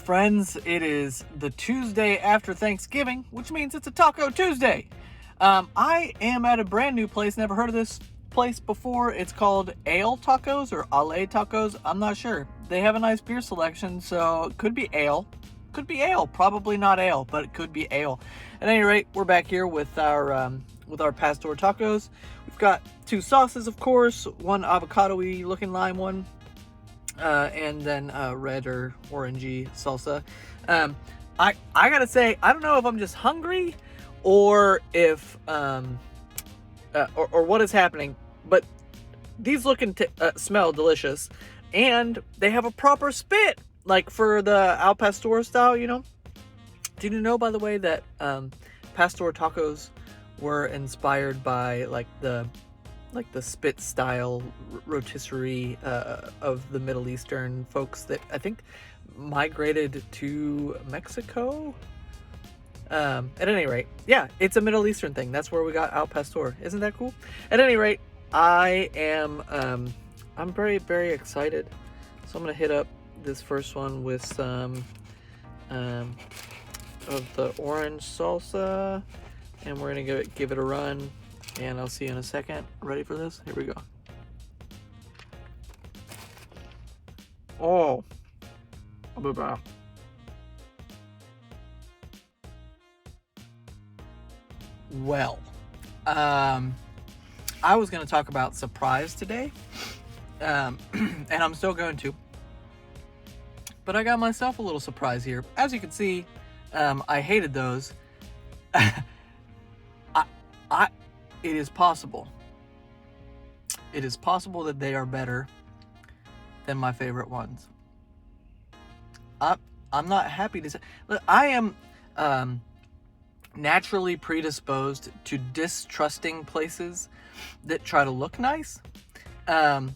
friends. It is the Tuesday after Thanksgiving, which means it's a Taco Tuesday. I am at a brand new place. Never heard of this place before. It's called Ale Tacos or Ale Tacos. I'm not sure. They have a nice beer selection, so it could be ale. Could be ale. Probably not ale, but it could be ale. At any rate, we're back here with our Pastor tacos. We've got two sauces, of course. One avocado-y looking lime one. And then red or orangey salsa. I gotta say, I don't know if I'm just hungry or if or what is happening, but these look and smell delicious, and they have a proper spit, like for the al pastor style. You know? Did you know, by the way, that pastor tacos were inspired by like the spit style rotisserie of the Middle Eastern folks that I think migrated to Mexico. At any rate, yeah, it's a Middle Eastern thing. That's where we got al pastor. Isn't that cool? At any rate, I am I'm very, very excited. So I'm gonna hit up this first one with some of the orange salsa, and we're gonna give it a run. And I'll see you in a second. Ready for this? Here we go. Oh. I'll be back. Well, I was going to talk about surprise today. And I'm still going to. But I got myself a little surprise here. As you can see, I hated those. It is possible. It is possible that they are better than my favorite ones. I'm not happy to say. Look, I am naturally predisposed to distrusting places that try to look nice. And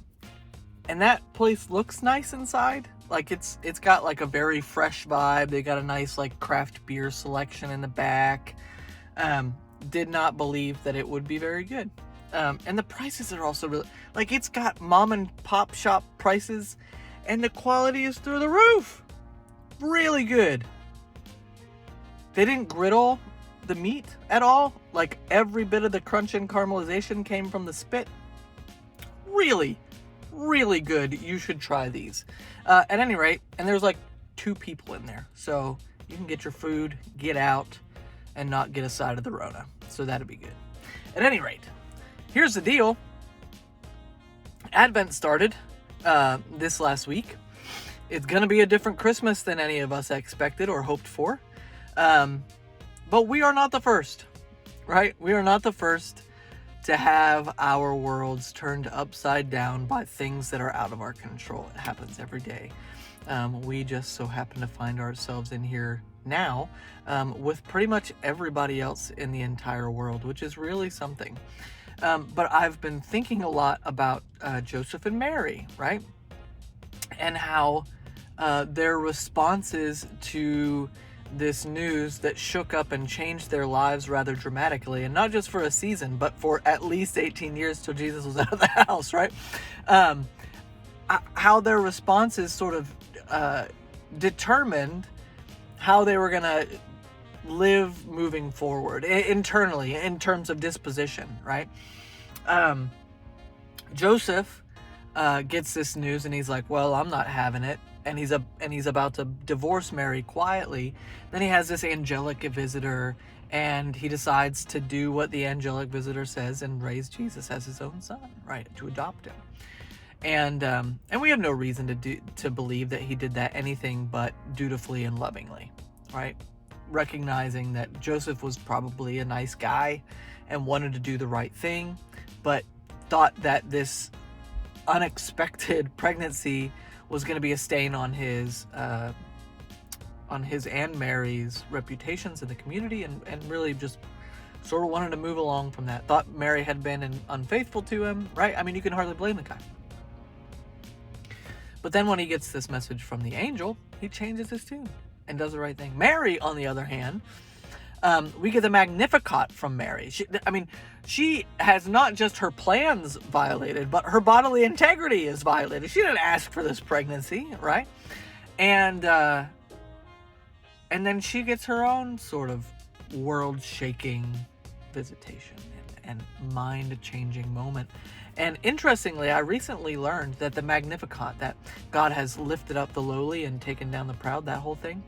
that place looks nice inside. Like it's got like a very fresh vibe. They got a nice like craft beer selection in the back. Did not believe that it would be very good. And the prices are also really, like, it's got mom and pop shop prices, and the quality is through the roof. Really good. They didn't griddle the meat at all. Like, every bit of the crunch and caramelization came from the spit. Really, really good. You should try these. At any rate, and there's like 2 people in there, so you can get your food, get out, and not get a side of the Rona. So that'd be good. At any rate, here's the deal. Advent started this last week. It's going to be a different Christmas than any of us expected or hoped for. But we are not the first, right? We are not the first to have our worlds turned upside down by things that are out of our control. It happens every day. We just so happen to find ourselves in here now with pretty much everybody else in the entire world, which is really something. But I've been thinking a lot about Joseph and Mary, right? And how their responses to this news that shook up and changed their lives rather dramatically, and not just for a season, but for at least 18 years till Jesus was out of the house, right? How their responses sort of determined how they were going to live moving forward internally in terms of disposition, right? Joseph gets this news and he's like, well, I'm not having it. And he's about to divorce Mary quietly. Then he has this angelic visitor, and he decides to do what the angelic visitor says and raise Jesus as his own son, right? To adopt him. And we have no reason to believe that he did that anything but dutifully and lovingly, right? Recognizing that Joseph was probably a nice guy and wanted to do the right thing, but thought that this unexpected pregnancy was going to be a stain on his and Mary's reputations in the community, and really just sort of wanted to move along from that. Thought Mary had been unfaithful to him, right? I mean, you can hardly blame the guy. But then when he gets this message from the angel, he changes his tune and does the right thing. Mary, on the other hand, we get the Magnificat from Mary. She has not just her plans violated, but her bodily integrity is violated. She didn't ask for this pregnancy, right? And And then she gets her own sort of world-shaking visitation and mind-changing moment. And interestingly, I recently learned that the Magnificat, that God has lifted up the lowly and taken down the proud, that whole thing,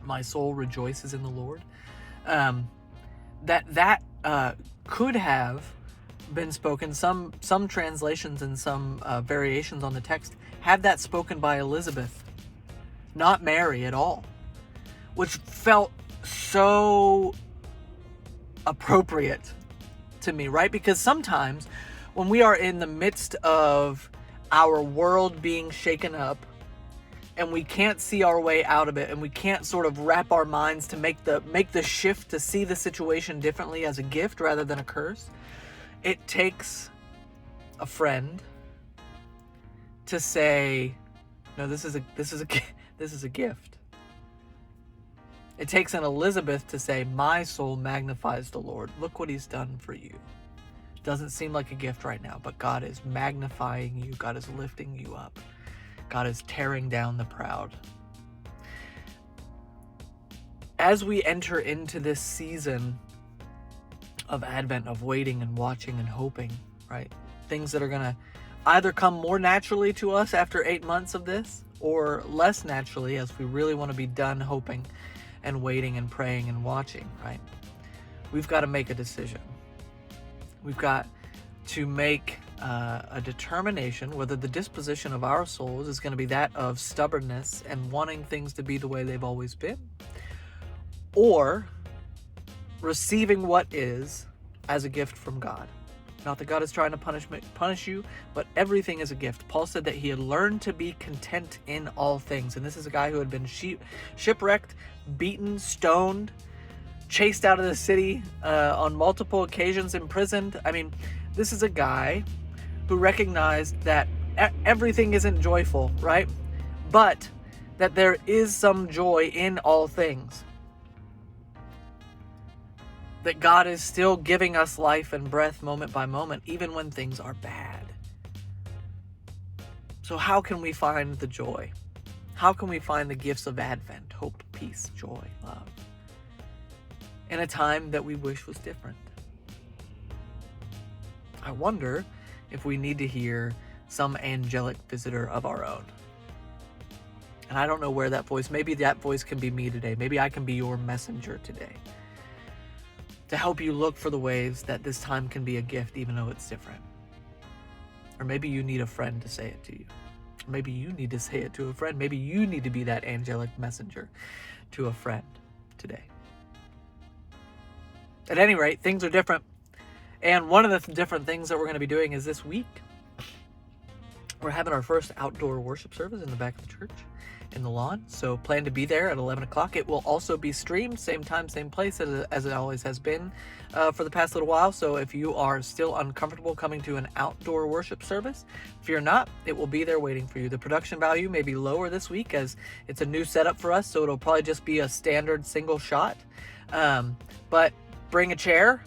my soul rejoices in the Lord, that could have been spoken. Some translations and some variations on the text have that spoken by Elizabeth, not Mary at all, which felt so appropriate to me, right? Because sometimes when we are in the midst of our world being shaken up and we can't see our way out of it, and we can't sort of wrap our minds to make the shift to see the situation differently as a gift rather than a curse, it takes a friend to say, no, this is a gift. It takes an Elizabeth to say, my soul magnifies the Lord. Look what he's done for you. Doesn't seem like a gift right now, but God is magnifying you. God is lifting you up. God is tearing down the proud. As we enter into this season of Advent, of waiting and watching and hoping, right? Things that are going to either come more naturally to us after 8 months of this, or less naturally as we really want to be done hoping and waiting and praying and watching, right? We've got to make a decision. We've got to make a determination whether the disposition of our souls is going to be that of stubbornness and wanting things to be the way they've always been, or receiving what is as a gift from God. Not that God is trying to punish you, but everything is a gift. Paul said that he had learned to be content in all things. And this is a guy who had been shipwrecked, beaten, stoned, chased out of the city on multiple occasions, imprisoned. I mean, this is a guy who recognized that everything isn't joyful, right? But that there is some joy in all things. That God is still giving us life and breath moment by moment, even when things are bad. So how can we find the joy? How can we find the gifts of Advent, hope, peace, joy, love, in a time that we wish was different? I wonder if we need to hear some angelic visitor of our own. And I don't know where that voice, maybe that voice can be me today. Maybe I can be your messenger today, to help you look for the ways that this time can be a gift, even though it's different. Or maybe you need a friend to say it to you. Or maybe you need to say it to a friend. Maybe you need to be that angelic messenger to a friend today. At any rate, things are different. And one of the different things that we're going to be doing is this week, we're having our first outdoor worship service in the back of the church, in the lawn. So plan to be there at 11 o'clock. It will also be streamed, same time, same place as it always has been for the past little while. So if you are still uncomfortable coming to an outdoor worship service, fear not, it will be there waiting for you. The production value may be lower this week as it's a new setup for us, so it'll probably just be a standard single shot. But bring a chair,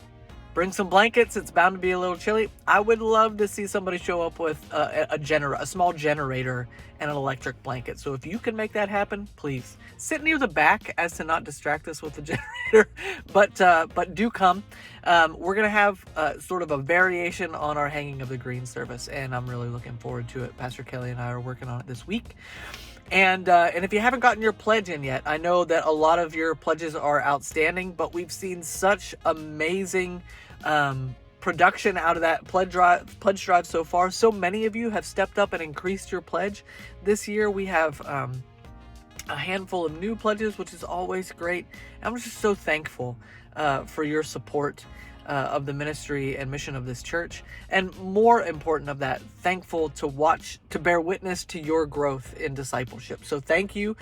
bring some blankets. It's bound to be a little chilly. I would love to see somebody show up with a small generator and an electric blanket. So if you can make that happen, please sit near the back as to not distract us with the generator. But do come. We're gonna have sort of a variation on our Hanging of the Green service, and I'm really looking forward to it. Pastor Kelly and I are working on it this week. And if you haven't gotten your pledge in yet, I know that a lot of your pledges are outstanding, but we've seen such amazing production out of that pledge drive so far. So many of you have stepped up and increased your pledge. This year we have a handful of new pledges, which is always great. I'm just so thankful for your support of the ministry and mission of this church, and more important of that, thankful to bear witness to your growth in discipleship. So thank you.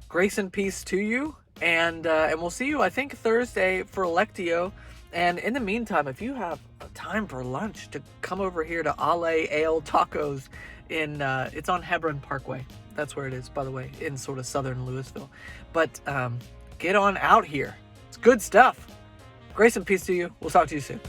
Grace and peace to you, and we'll see you, I think, Thursday for Lectio. And in the meantime, if you have time for lunch, to come over here to Ale Tacos it's on Hebron Parkway. That's where it is, by the way, in sort of southern Louisville. But get on out here. It's good stuff. Grace and peace to you. We'll talk to you soon.